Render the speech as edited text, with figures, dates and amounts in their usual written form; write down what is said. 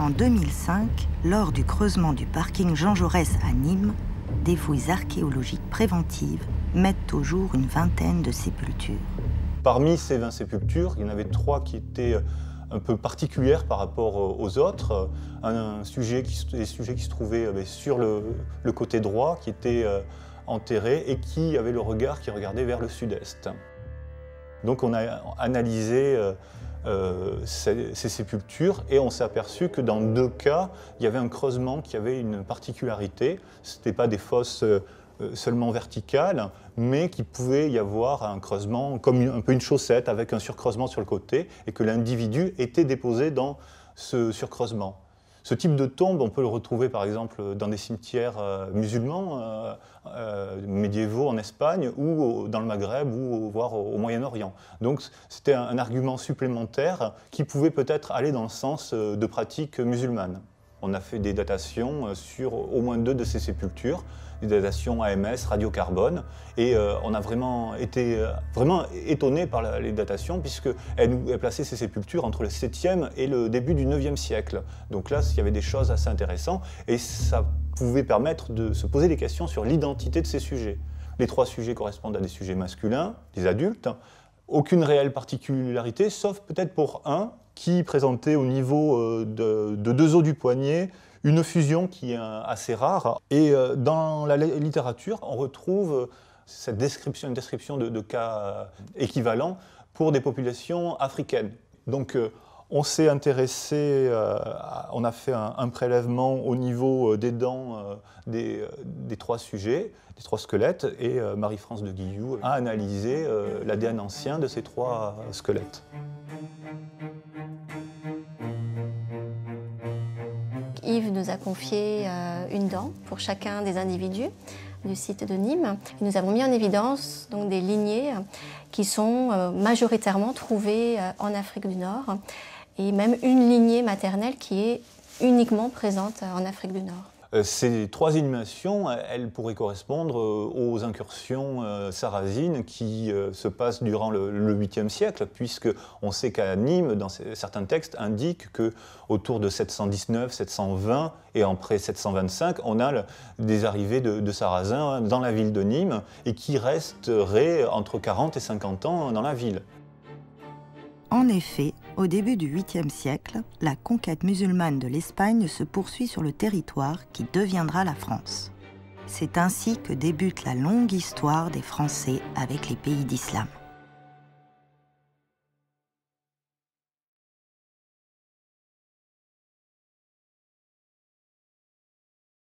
En 2005, lors du creusement du parking Jean Jaurès à Nîmes, des fouilles archéologiques préventives mettent au jour une vingtaine de sépultures. Parmi ces 20 sépultures, il y en avait 3 qui étaient un peu particulières par rapport aux autres. Des sujets qui se trouvaient sur le côté droit, qui étaient enterrés et qui avaient le regard qui regardait vers le sud-est. Donc on a analysé ces sépultures et on s'est aperçu que dans 2 cas, il y avait un creusement qui avait une particularité. Ce n'étaient pas des fosses seulement verticales, mais qu'il pouvait y avoir un creusement comme un peu une chaussette avec un surcreusement sur le côté et que l'individu était déposé dans ce surcreusement. Ce type de tombe, on peut le retrouver par exemple dans des cimetières musulmans médiévaux en Espagne ou dans le Maghreb ou voire au Moyen-Orient. Donc c'était un argument supplémentaire qui pouvait peut-être aller dans le sens de pratiques musulmanes. On a fait des datations sur au moins 2 de ces sépultures, des datations AMS, radiocarbone, et on a vraiment été étonné par les datations puisqu'elles plaçaient ces sépultures entre le 7e et le début du 9e siècle. Donc là, il y avait des choses assez intéressantes et ça pouvait permettre de se poser des questions sur l'identité de ces sujets. Les 3 sujets correspondent à des sujets masculins, des adultes, aucune réelle particularité, sauf peut-être pour un qui présentait au niveau de 2 os du poignet une fusion qui est assez rare. Et dans la littérature, on retrouve cette description, une description de cas équivalents pour des populations africaines. Donc on s'est intéressé, on a fait un prélèvement au niveau des dents des 3 sujets, des 3 squelettes, et Marie-France de Guilloux a analysé l'ADN ancien de ces 3 squelettes. Yves nous a confié une dent pour chacun des individus du site de Nîmes. Et nous avons mis en évidence donc, des lignées qui sont majoritairement trouvées en Afrique du Nord et même une lignée maternelle qui est uniquement présente en Afrique du Nord. Ces 3 inhumations, elles pourraient correspondre aux incursions sarrasines qui se passent durant le 8e siècle, puisqu'on sait qu'à Nîmes, dans certains textes, indiquent qu'autour de 719, 720 et après 725, on a des arrivées de Sarrasins dans la ville de Nîmes et qui resteraient entre 40 et 50 ans dans la ville. En effet, au début du 8e siècle, la conquête musulmane de l'Espagne se poursuit sur le territoire qui deviendra la France. C'est ainsi que débute la longue histoire des Français avec les pays d'islam.